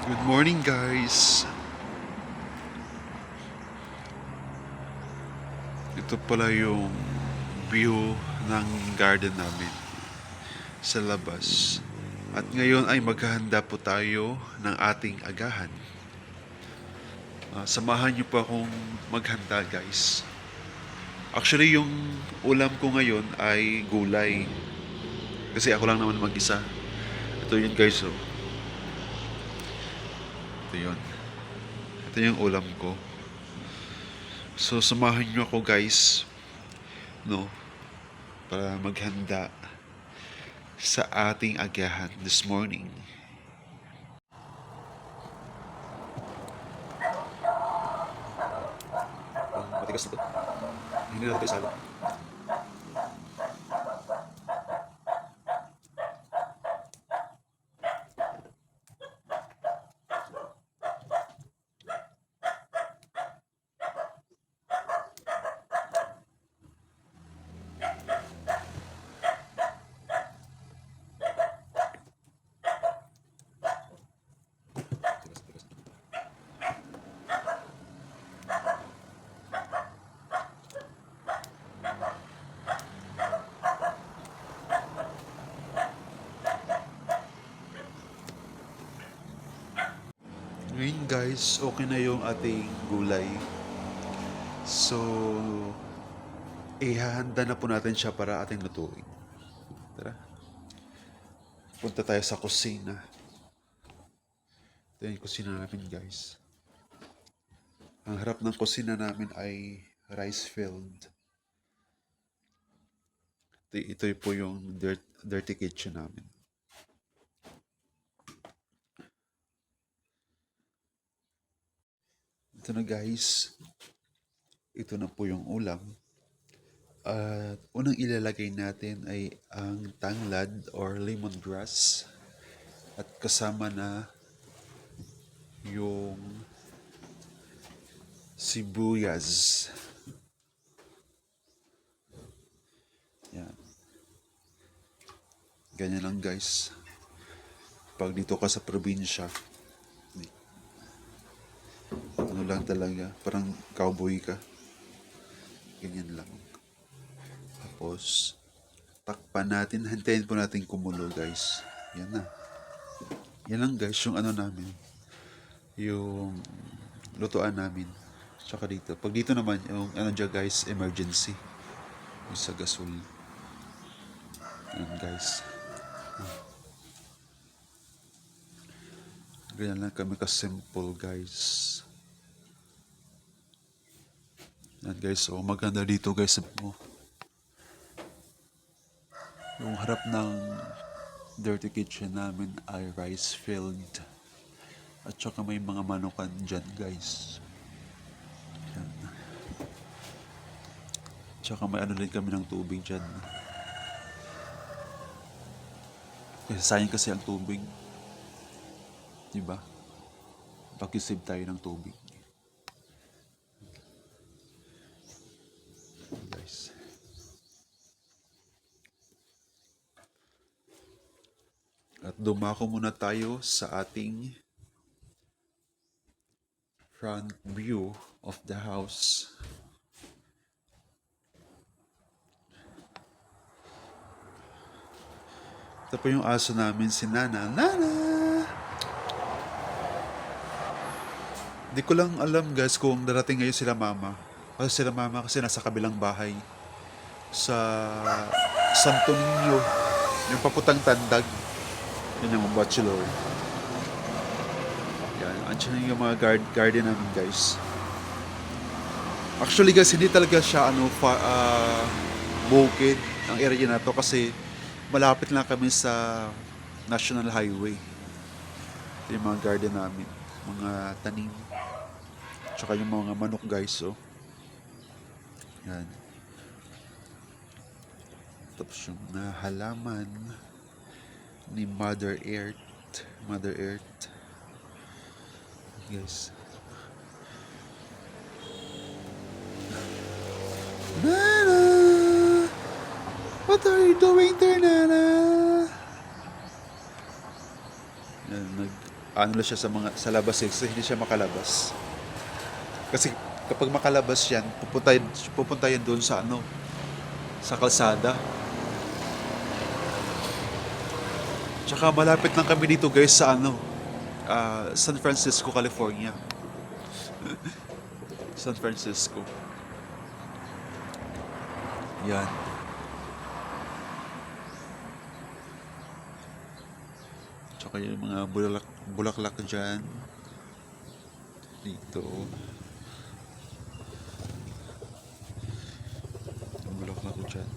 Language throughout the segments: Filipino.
Good morning, guys. Ito pala yung view ng garden namin sa labas. At ngayon ay maghahanda po tayo ng ating agahan. Samahan niyo po akong maghanda, guys. Actually, yung ulam ko ngayon ay gulay. Kasi ako lang naman mag-isa. Ito yun, guys. Oh. Ito yun. Ito yung ulam ko. So, samahan niyo ako, guys. No? Para maghanda sa ating agahan this morning. Matigas na to. Hindi na natin isalo. Ngayon guys, okay na yung ating gulay. So, ihahanda na po natin siya para ating lutuin. Tara. Punta tayo sa kusina. Ito yung kusina namin guys. Ang harap ng kusina namin ay rice field. Ito po yung dirty kitchen namin. Ito na guys. Ito na po yung ulam. At unang ilalagay natin ay ang tanglad or lemongrass. At kasama na yung sibuyas. Yan. Ganyan lang guys. Pag dito ka sa probinsya, ano lang talaga, parang cowboy ka. Ganyan lang. Tapos, takpan natin, hintayin po natin kumulo guys. Yan na. Yan lang guys, yung ano namin. Yung lutuan namin. Tsaka dito. Pag dito naman, yung ano dyan guys, emergency. Yung sa gasol. Yan guys. Ganyan lang kami ka-simple guys. Yan guys, so maganda dito guys. Yung harap ng dirty kitchen namin ay rice field. At saka may mga manukan dyan guys. Yan. Tsaka may ano din kami ng tubig dyan. Kasi sayang kasi ang tubig. Diba? Pakisave tayo ng tubig. Guys. At dumako muna tayo sa ating front view of the house. Ito po yung aso namin, si Nana. Nana! Di ko lang alam guys kung darating ngayon sila mama. Kasi nasa kabilang bahay. Sa Santo Niño. Yung paputang tandag. Yan yung bachelor. Yan. Andiyan yung mga garden namin guys. Actually guys, hindi talaga siya bukid ang area na to kasi malapit lang kami sa National Highway. Ito yung mga garden namin. Mga tanim. Tsaka yung mga manok guys, oh. Yan. Tapos yung halaman ni Mother Earth. Mother Earth. Guys. Nana! What are you doing there, Nana? Yan, ano lang siya sa labas eh, kasi hindi siya makalabas. Kasi kapag makalabas yan, pupunta yan doon sa ano, sa kalsada. Tsaka malapit lang kami dito guys sa ano, San Francisco, California. San Francisco. Yan. Tsaka yung mga bulaklak dyan. Dito. Yung bulaklak dyan.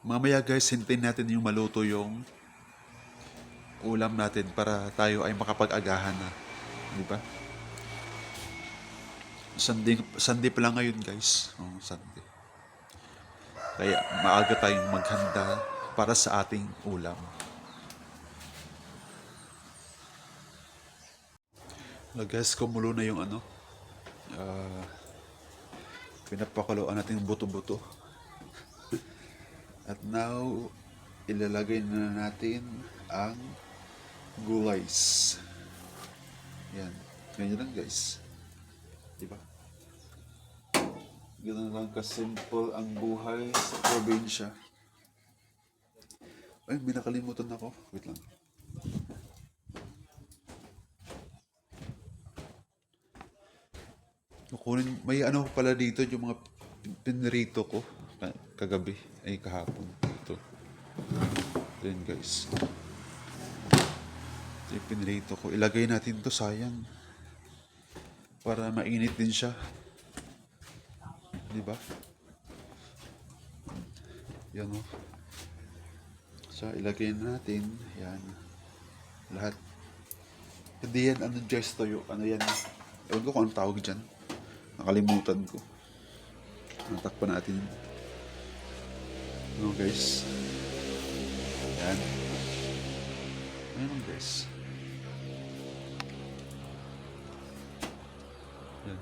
Mamaya guys, hintayin natin yung maluto yung ulam natin para tayo ay makapag-agahan na. Di ba? Sunday pa lang ngayon guys. Oh, Sunday. Kaya maaga tayong maghanda para sa ating ulam. Hello guys, kumulo na yung ano. Pinapakuluan natin yung buto-buto. At now, ilalagay na natin ang gulays. Yan. Ganyan lang guys. Diba? Ganun lang kasimple ang buhay sa probinsya. Ay, may nakalimutan ako. Wait lang. May ano pala dito yung mga pinrito ko kagabi ay kahapon. Ito. Then guys. Ito yung pinrito ko. Ilagay natin to, sayang. Para mainit din siya. Diba? Yan o. So, ilagay natin. Yan. Lahat. Hindi yan, ano, just toyo. Ano yan? Ewan ko kung anong tawag dyan. Nakalimutan ko. Natakpan natin. No guys. Yan. Ayan guys. Yan.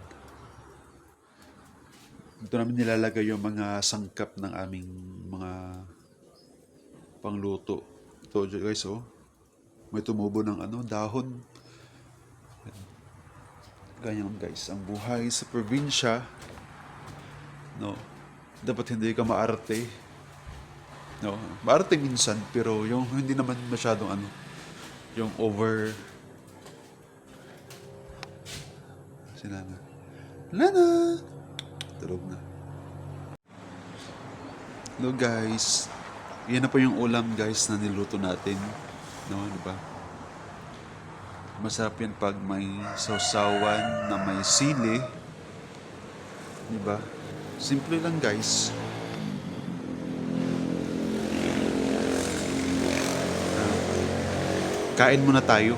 Ito namin nilalagay yung mga sangkap ng aming mga pangluto. Ito guys, oh. May tumubo ng ano, dahon. Ganyan guys, ang buhay sa probinsya, no, dapat hindi ka maarte, no, maarte minsan, pero yung hindi naman masyadong ano, yung over, sinana, Lana, tulog na. Hello guys, yan na po yung ulam guys na niluto natin, no, di ba? Masarap yan pag may sausawan na may sili. Diba? Simple lang guys. Kain muna tayo.